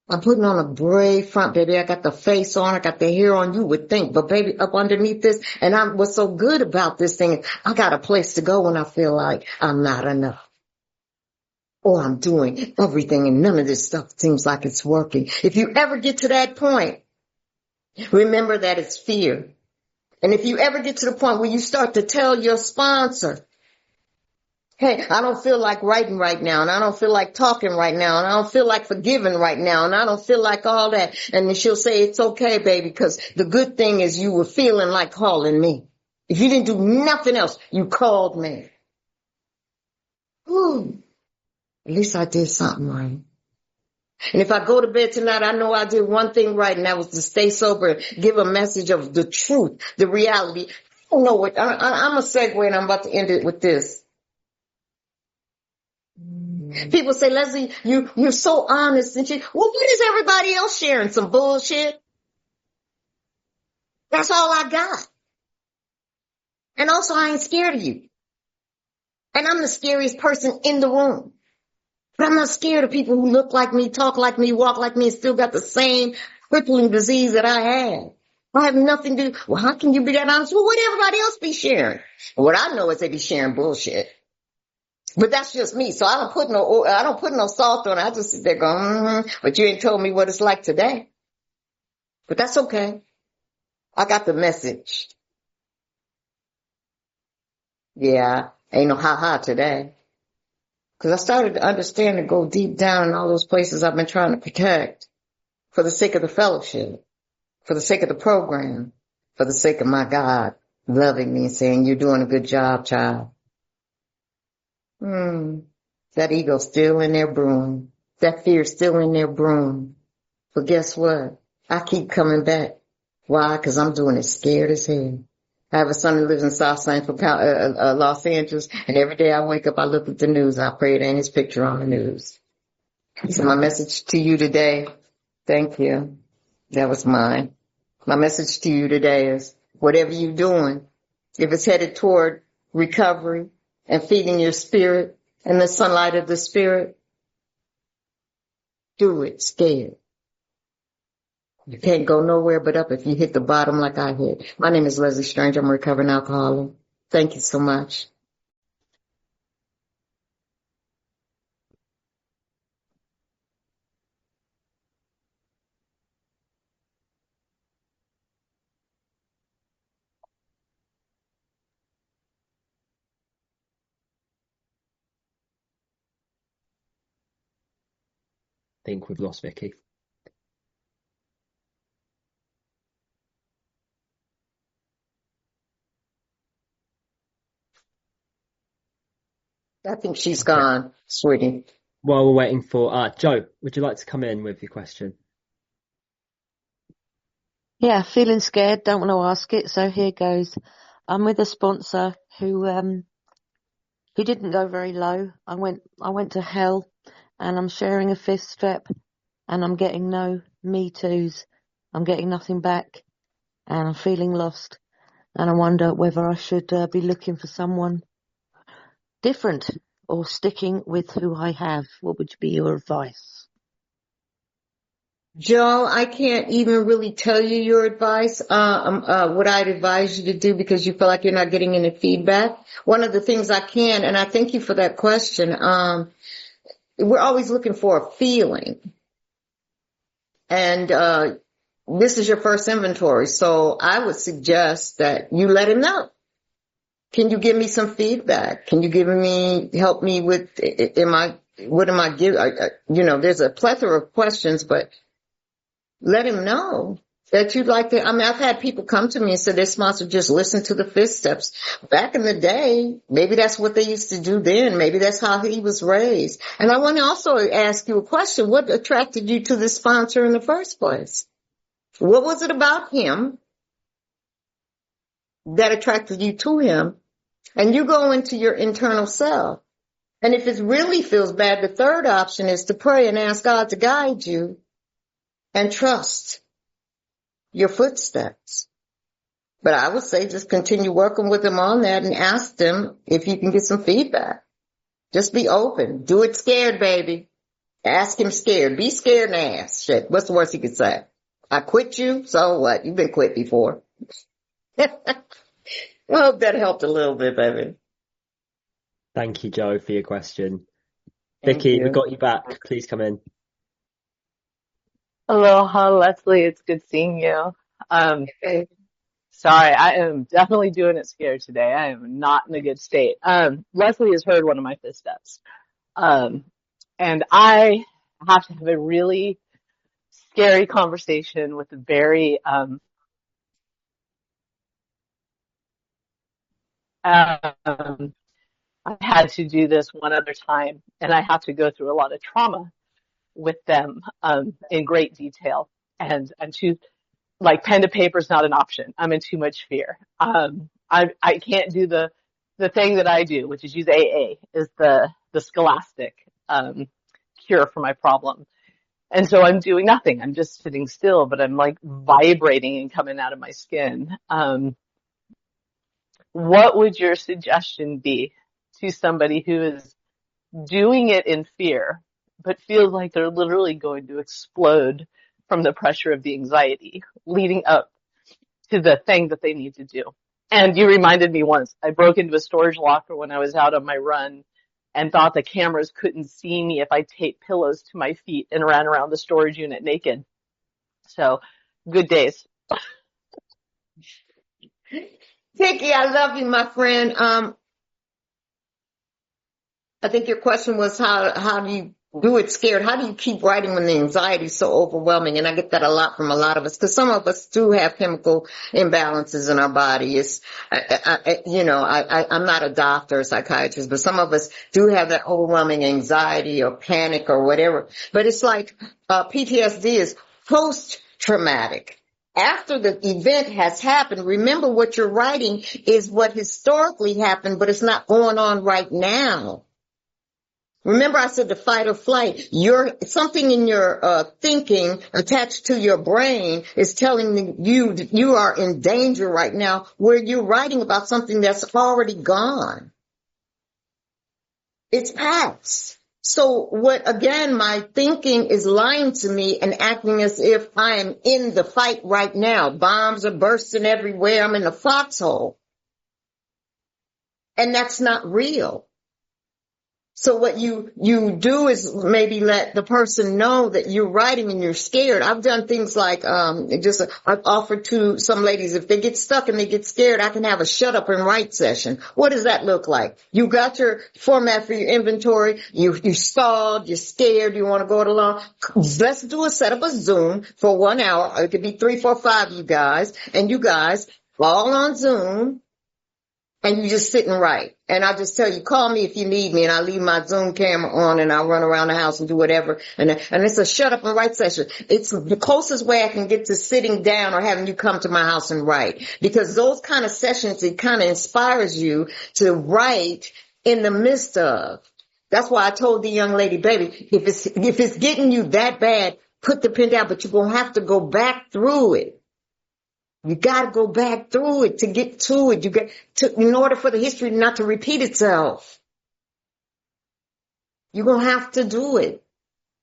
I'm putting on a brave front, baby. I got the face on. I got the hair on. You would think. But, baby, up underneath this, and what's so good about this thing, I got a place to go when I feel like I'm not enough. Or I'm doing everything and none of this stuff seems like it's working. If you ever get to that point, remember that it's fear. And if you ever get to the point where you start to tell your sponsor, hey, I don't feel like writing right now, and I don't feel like talking right now, and I don't feel like forgiving right now, and I don't feel like all that. And then she'll say, it's okay, baby, because the good thing is you were feeling like calling me. If you didn't do nothing else, you called me. Whew. At least I did something right. And if I go to bed tonight, I know I did one thing right, and that was to stay sober and give a message of the truth, the reality. I don't know what, I'm a segue, and I'm about to end it with this. People say, Leslie, you're so honest. And well, what is everybody else sharing? Some bullshit? That's all I got. And also, I ain't scared of you. And I'm the scariest person in the room. But I'm not scared of people who look like me, talk like me, walk like me, and still got the same crippling disease that I have. I have nothing to do. Well, how can you be that honest? Well, what everybody else be sharing? What I know is they be sharing bullshit. But that's just me. So I don't put no salt on it. I just sit there going, but you ain't told me what it's like today. But that's okay. I got the message. Yeah, ain't no ha-ha today. Because I started to understand and go deep down in all those places I've been trying to protect for the sake of the fellowship, for the sake of the program, for the sake of my God loving me and saying, you're doing a good job, child. That ego's still in there brewing. That fear's still in there brewing. But guess what? I keep coming back. Why? Because I'm doing it scared as hell. I have a son who lives in South Central, Los Angeles, and every day I wake up, I look at the news. I pray it ain't his picture on the news. So my message to you today, thank you. That was mine. My message to you today is, whatever you're doing, if it's headed toward recovery and feeding your spirit and the sunlight of the spirit, do it scared. You can't go nowhere but up if you hit the bottom like I hit. My name is Leslie Strange. I'm a recovering alcoholic. Thank you so much.
I think we've lost Vicky.
I think she's
Okay.
gone, sweetie.
While we're waiting for Joe, would you like to come in with your question?
Yeah, feeling scared, don't want to ask it, so here goes. I'm with a sponsor who didn't go very low. I went to hell, and I'm sharing a fifth step, and I'm getting no me toos. I'm getting nothing back, and I'm feeling lost, and I wonder whether I should be looking for someone different or sticking with who I have. What would be your advice?
Joe, I can't even really tell you your advice, what I'd advise you to do because you feel like you're not getting any feedback. One of the things I can, and I thank you for that question, we're always looking for a feeling. And, this is your first inventory. So I would suggest that you let him know. Can you give me some feedback? Can you help me with, what am I giving? There's a plethora of questions, but let him know that you'd like to. I mean, I've had people come to me and say their sponsor just listened to the fifth steps. Back in the day, maybe that's what they used to do then. Maybe that's how he was raised. And I want to also ask you a question. What attracted you to this sponsor in the first place? What was it about him that attracted you to him? And you go into your internal self. And if it really feels bad, the third option is to pray and ask God to guide you and trust your footsteps. But I would say just continue working with them on that and ask them if you can get some feedback. Just be open. Do it scared, baby. Ask him scared. Be scared and ask. Shit, what's the worst he could say? I quit you? So what? You've been quit before. I hope that helped a little bit, baby.
Thank you, Joe, for your question.
Thank
Vicky,
you.
we got you back. Please come in.
Aloha, Leslie. It's good seeing you. Um,
Okay.
sorry, I am definitely doing it scared today. I am not in a good state. Leslie has heard one of my fifth steps. Um, and I have to have a really scary conversation with a very, I had to do this one other time, and I have to go through a lot of trauma with them, in great detail. And I'm too, like pen to paper is not an option. I'm in too much fear. I can't do the thing that I do, which is use AA, is the scholastic, cure for my problem. And so I'm doing nothing. I'm just sitting still, but I'm like vibrating and coming out of my skin. What would your suggestion be to somebody who is doing it in fear, but feels like they're literally going to explode from the pressure of the anxiety leading up to the thing that they need to do. And you reminded me once, I broke into a storage locker when I was out on my run and thought the cameras couldn't see me if I taped pillows to my feet and ran around the storage unit naked. So, good days.
Vicky, I love you, my friend. I think your question was how do you do it scared? How do you keep writing when the anxiety is so overwhelming? And I get that a lot from a lot of us, because some of us do have chemical imbalances in our body. I'm not a doctor or psychiatrist, but some of us do have that overwhelming anxiety or panic or whatever. But it's like PTSD is post-traumatic. After the event has happened, remember what you're writing is what historically happened, but it's not going on right now. Remember I said the fight or flight. Something in your thinking attached to your brain is telling you that you are in danger right now, where you're writing about something that's already gone. It's past. So my thinking is lying to me and acting as if I am in the fight right now. Bombs are bursting everywhere. I'm in a foxhole. And that's not real. So what you do is maybe let the person know that you're writing and you're scared. I've done things like, I've offered to some ladies, if they get stuck and they get scared, I can have a shut up and write session. What does that look like? You got your format for your inventory. You stalled, you're scared, you want to go it alone. Let's set up a Zoom for 1 hour. It could be 3, 4, 5 you guys, and you guys all on Zoom. And you just sit and write. And I just tell you, call me if you need me, and I'll leave my Zoom camera on and I'll run around the house and do whatever. And it's a shut up and write session. It's the closest way I can get to sitting down or having you come to my house and write. Because those kind of sessions, it kind of inspires you to write in the midst of. That's why I told the young lady, baby, if it's getting you that bad, put the pen down, but you're going to have to go back through it. You got to go back through it to get to it. In order for the history not to repeat itself. You're going to have to do it.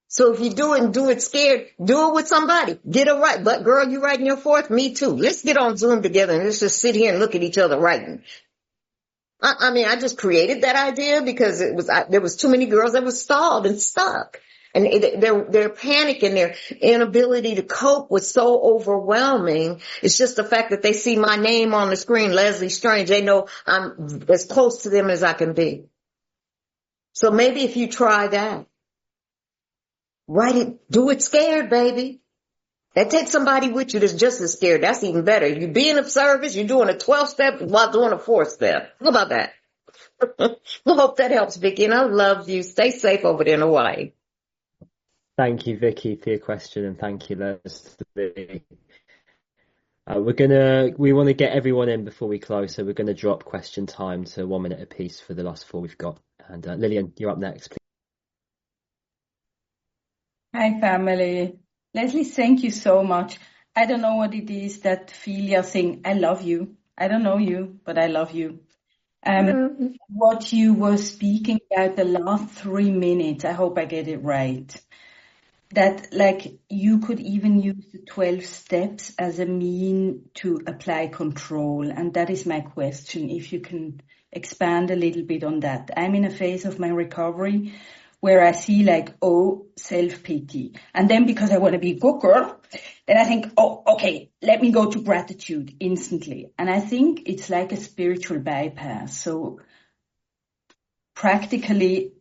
So if you do it and do it scared, do it with somebody. Get it right. But girl, you writing your fourth? Me too. Let's get on Zoom together and let's just sit here and look at each other writing. I just created that idea because there was too many girls that were stalled and stuck. And their panic and their inability to cope was so overwhelming. It's just the fact that they see my name on the screen, Leslie Strange. They know I'm as close to them as I can be. So maybe if you try that, write it, do it scared, baby. That takes somebody with you that's just as scared. That's even better. You're being of service. You're doing a 12-step while doing a 4-step. How about that? I hope that helps, Vicki. And I love you. Stay safe over there in Hawaii.
Thank you, Vicky, for your question, and thank you, Leslie. We want to get everyone in before we close, so we're going to drop question time to 1 minute apiece for the last 4 we've got. And Lillian, you're up next, please.
Hi, family. Leslie, thank you so much. I don't know what it is that Philia saying, I love you. I don't know you, but I love you. What you were speaking about the last 3 minutes, I hope I get it right. That like you could even use the 12 steps as a mean to apply control. And that is my question, if you can expand a little bit on that. I'm in a phase of my recovery where I see like, self-pity. And then because I want to be a good girl, then I think, okay, let me go to gratitude instantly. And I think it's like a spiritual bypass. So practically,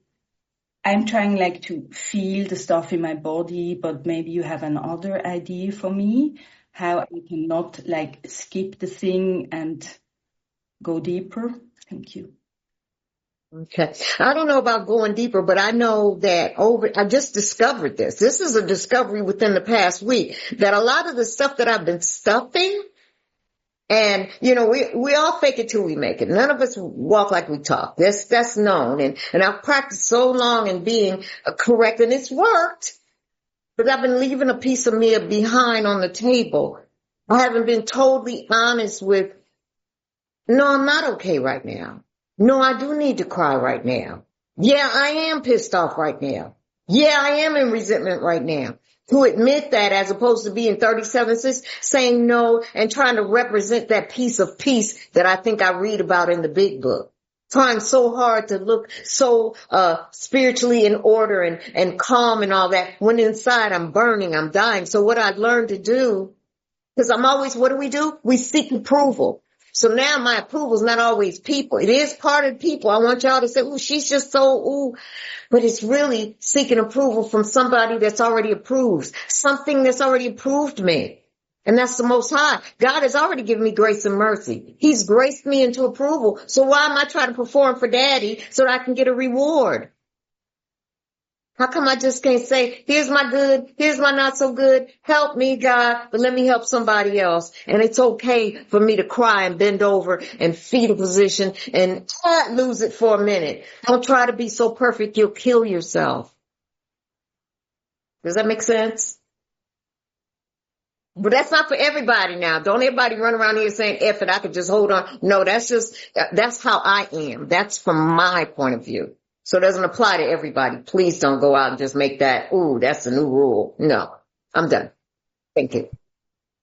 I'm trying like to feel the stuff in my body, but maybe you have another idea for me, how I can not like skip the thing and go deeper. Thank you.
Okay. I don't know about going deeper, but I know that I just discovered this. This is a discovery within the past week, that a lot of the stuff that I've been stuffing, and, we all fake it till we make it. None of us walk like we talk. That's known. And I've practiced so long in being correct, and it's worked. But I've been leaving a piece of me behind on the table. I haven't been totally honest with, no, I'm not okay right now. No, I do need to cry right now. Yeah, I am pissed off right now. Yeah, I am in resentment right now. To admit that as opposed to being 37, saying no and trying to represent that piece of peace that I think I read about in the big book. Trying so hard to look so spiritually in order and calm and all that, when inside I'm burning, I'm dying. So what I've learned to do, because I'm always, what do? We seek approval. So now my approval is not always people. It is part of people. I want y'all to say, ooh, she's just so, ooh. But it's really seeking approval from somebody that's already approved. Something that's already approved me. And that's the Most High. God has already given me grace and mercy. He's graced me into approval. So why am I trying to perform for Daddy so that I can get a reward? How come I just can't say, here's my good, here's my not so good, help me, God, but let me help somebody else. And it's okay for me to cry and bend over and fetal position and lose it for a minute. Don't try to be so perfect you'll kill yourself. Does that make sense? But that's not for everybody now. Don't everybody run around here saying, F it, I could just hold on. No, that's how I am. That's from my point of view. So it doesn't apply to everybody. Please don't go out and just make that, ooh, that's the new rule. No, I'm done. Thank you.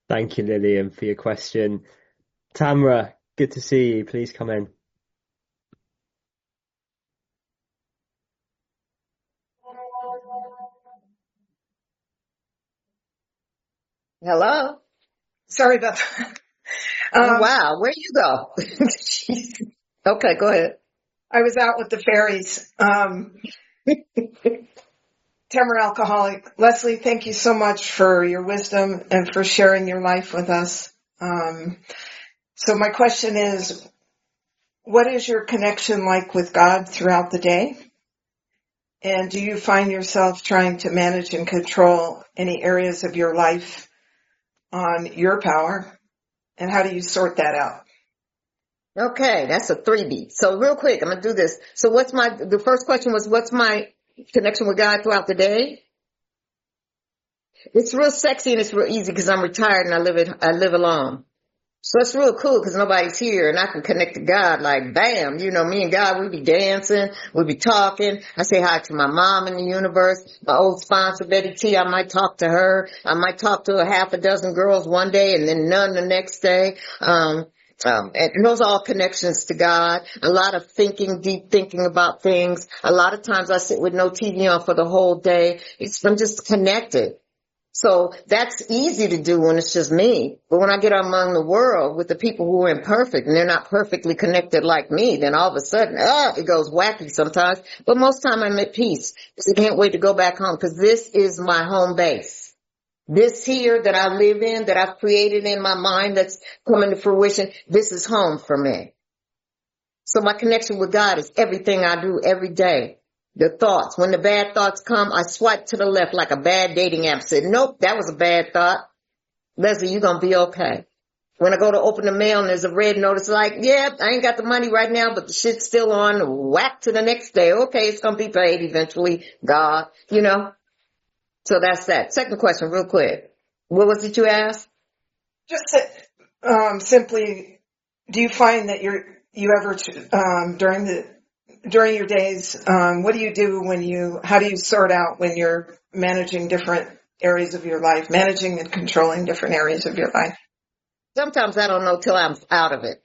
Thank you, Lillian, for your question. Tamra, good to see you. Please come in.
Hello?
Sorry about that.
Oh, wow. Where you go? Okay, go ahead.
I was out with the fairies. Tamara Alcoholic. Leslie, thank you so much for your wisdom and for sharing your life with us. So my question is, what is your connection like with God throughout the day? And do you find yourself trying to manage and control any areas of your life on your power? And how do you sort that out?
Okay, that's a 3B. So real quick, I'm going to do this. So the first question was, what's my connection with God throughout the day? It's real sexy and it's real easy because I'm retired and I live alone. So it's real cool because nobody's here and I can connect to God like bam. You know, me and God, we be dancing, we be talking. I say hi to my mom in the universe, my old sponsor, Betty T. I might talk to her. I might talk to a half a dozen girls one day and then none the next day. And those are all connections to God. A lot of deep thinking about things. A lot of times I sit with no TV on for the whole day. I'm just connected. So that's easy to do when it's just me. But when I get among the world with the people who are imperfect and they're not perfectly connected like me, then all of a sudden, it goes wacky sometimes. But most time I'm at peace because I can't wait to go back home because this is my home base. This here that I live in, that I've created in my mind that's coming to fruition, this is home for me. So my connection with God is everything I do every day. The thoughts. When the bad thoughts come, I swipe to the left like a bad dating app. Said, nope, that was a bad thought. Leslie, you're going to be okay. When I go to open the mail and there's a red notice like, yeah, I ain't got the money right now, but the shit's still on. Whack to the next day. Okay, it's going to be paid eventually. God, you know. So that's that. Second question, real quick. What was it you asked?
Just simply, do you find that you ever during your days, what do you do how do you sort out when you're managing different areas of your life, managing and controlling different areas of your life?
Sometimes I don't know till I'm out of it.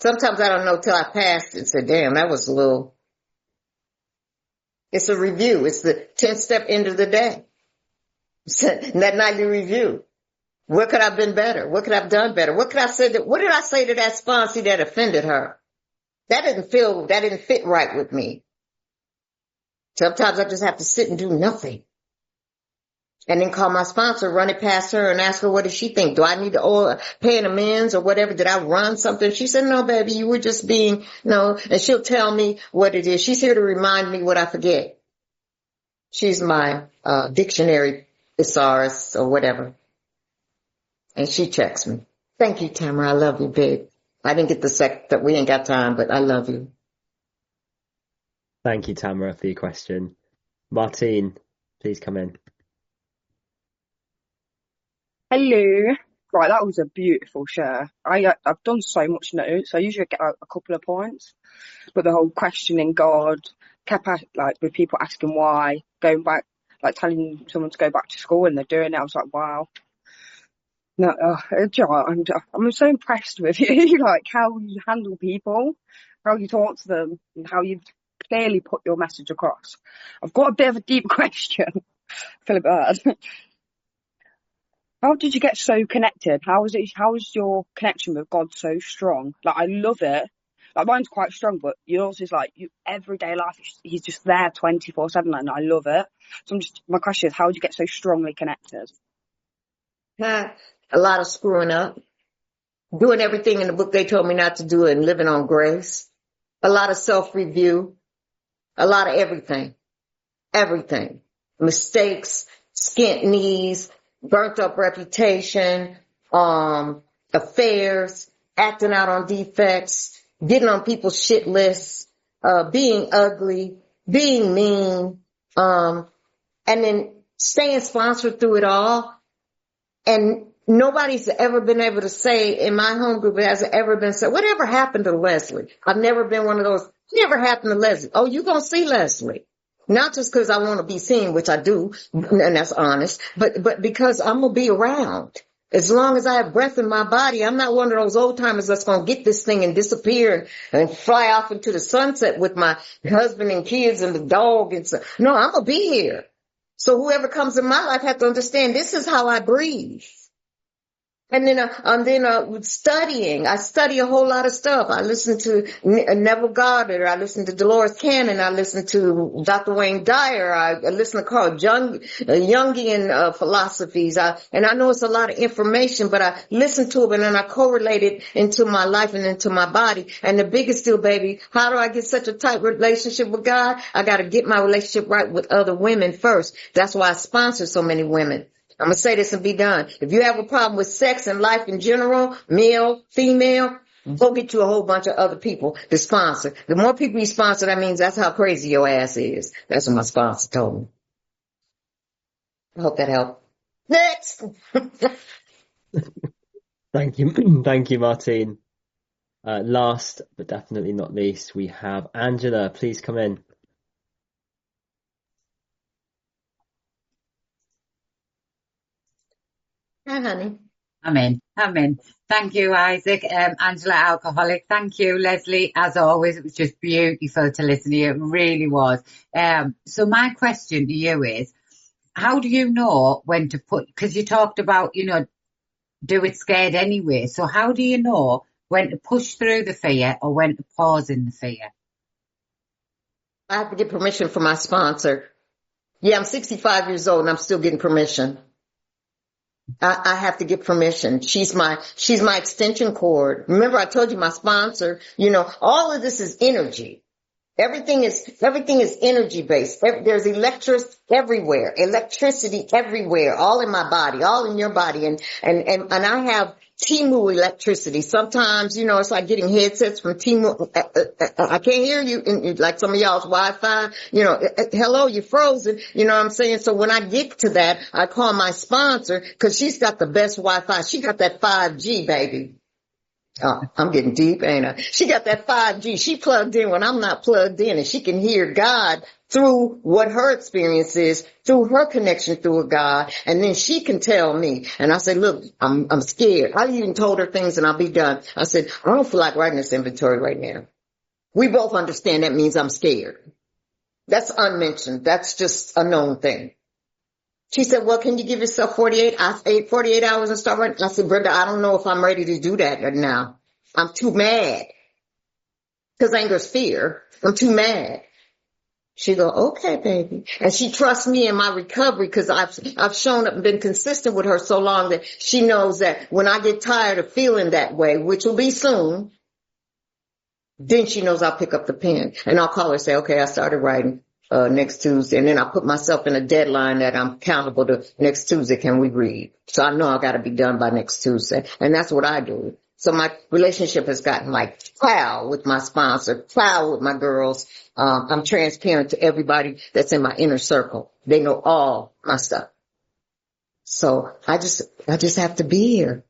Sometimes I don't know till I passed it and said, damn, that was a little. It's a review. It's the 10th step end of the day. That nightly review. What could I have been better? What could I have done better? What did I say to that sponsor that offended her? That didn't fit right with me. Sometimes I just have to sit and do nothing. And then call my sponsor, run it past her and ask her, what does she think? Do I need to pay an amends or whatever? Did I run something? She said, no, baby, you were just being, no. And she'll tell me what it is. She's here to remind me what I forget. She's my dictionary thesaurus or whatever. And she checks me. Thank you, Tamara. I love you, babe. I didn't get that we ain't got time, but I love you.
Thank you, Tamara, for your question. Martine, please come in.
Hello. Right, that was a beautiful share. I've done so much notes. I usually get like a couple of points, but the whole questioning God, like with people asking why, going back, like telling someone to go back to school and they're doing it. I was like, wow. No, I'm so impressed with you, like how you handle people, how you talk to them, and how you clearly put your message across. I've got a bit of a deep question. I feel a bit bad. How did you get so connected? How is your connection with God so strong? Like, I love it. Like, mine's quite strong, but yours is like, everyday life, he's just there 24/7, and I love it. So my question is, how did you get so strongly connected?
A lot of screwing up, doing everything in the book they told me not to do and living on grace. A lot of self-review, a lot of everything. Mistakes, skint knees, burnt up reputation, affairs, acting out on defects, getting on people's shit lists, being ugly, being mean, and then staying sponsored through it all. And nobody's ever been able to say in my home group, it hasn't ever been said, whatever happened to Leslie? I've never been one of those, whatever happened to Leslie? Oh, you gonna see Leslie. Not just because I want to be seen, which I do, and that's honest, but because I'm going to be around. As long as I have breath in my body, I'm not one of those old timers that's going to get this thing and disappear and fly off into the sunset with my husband and kids and the dog and so. No, I'm going to be here. So whoever comes in my life has to understand this is how I breathe. And then studying. I study a whole lot of stuff. I listen to Neville Goddard. I listen to Dolores Cannon. I listen to Dr. Wayne Dyer. I listen to Carl Jungian philosophies. And I know it's a lot of information, but I listen to it and then I correlate it into my life and into my body. And the biggest deal, baby, how do I get such a tight relationship with God? I got to get my relationship right with other women first. That's why I sponsor so many women. I'm going to say this and be done. If you have a problem with sex and life in general, male, female, go get you a whole bunch of other people to sponsor. The more people you sponsor, that means that's how crazy your ass is. That's what my sponsor told me. I hope that helped. Next!
Thank you. Thank you, Martine. Last, but definitely not least, we have Angela. Please come in.
Hi, honey.
I'm in. Thank you, Isaac. Angela, alcoholic. Thank you, Leslie. As always, it was just beautiful to listen to you. It really was. So my question to you is, how do you know when to because you talked about, do it scared anyway. So how do you know when to push through the fear or when to pause in the fear?
I have to get permission from my sponsor. Yeah, I'm 65 years old and I'm still getting permission. I have to get permission. She's my extension cord. Remember I told you my sponsor, all of this is energy. Everything is energy based. There's electricity everywhere, all in my body, all in your body. And I have Timu electricity. Sometimes, it's like getting headsets from Timu. I can't hear you, like some of y'all's Wi-Fi. Hello, you're frozen. You know what I'm saying? So when I get to that, I call my sponsor because she's got the best Wi-Fi. She got that 5G, baby. Oh, I'm getting deep, ain't I? She got that 5G. She plugged in when I'm not plugged in, and she can hear God through what her experience is, through her connection through a God, and then she can tell me. And I said, look, I'm scared. I even told her things, and I'll be done. I said, I don't feel like writing this inventory right now. We both understand that means I'm scared. That's unmentioned. That's just a known thing. She said, well, can you give yourself 48 hours and start writing? I said, Brenda, I don't know if I'm ready to do that right now. I'm too mad. Because anger's fear. I'm too mad. She go, okay, baby. And she trusts me in my recovery because I've shown up and been consistent with her so long that she knows that when I get tired of feeling that way, which will be soon, then she knows I'll pick up the pen. And I'll call her and say, okay, I started writing. Next Tuesday, and then I put myself in a deadline that I'm accountable to next Tuesday. Can we read? So I know I got to be done by next Tuesday, and that's what I do. So my relationship has gotten like foul with my sponsor, foul with my girls. I'm transparent to everybody that's in my inner circle. They know all my stuff. So I just have to be here.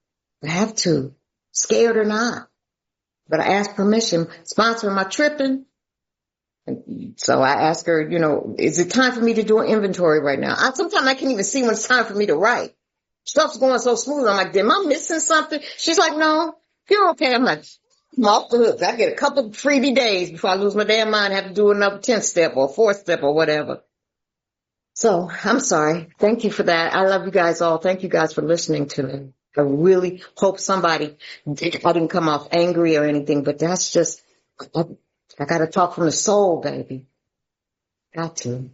I have to, scared or not. But I asked permission. Sponsor, am I tripping? And so I asked her, is it time for me to do an inventory right now? Sometimes I can't even see when it's time for me to write. Stuff's going so smooth. I'm like, am I missing something? She's like, no, you're okay. I'm like, I'm off the hook. I get a couple of freebie days before I lose my damn mind, have to do another 10th step or 4th step or whatever. So I'm sorry. Thank you for that. I love you guys all. Thank you guys for listening to me. I really hope I didn't come off angry or anything, but that's just, I got to talk from the soul, baby. Got to.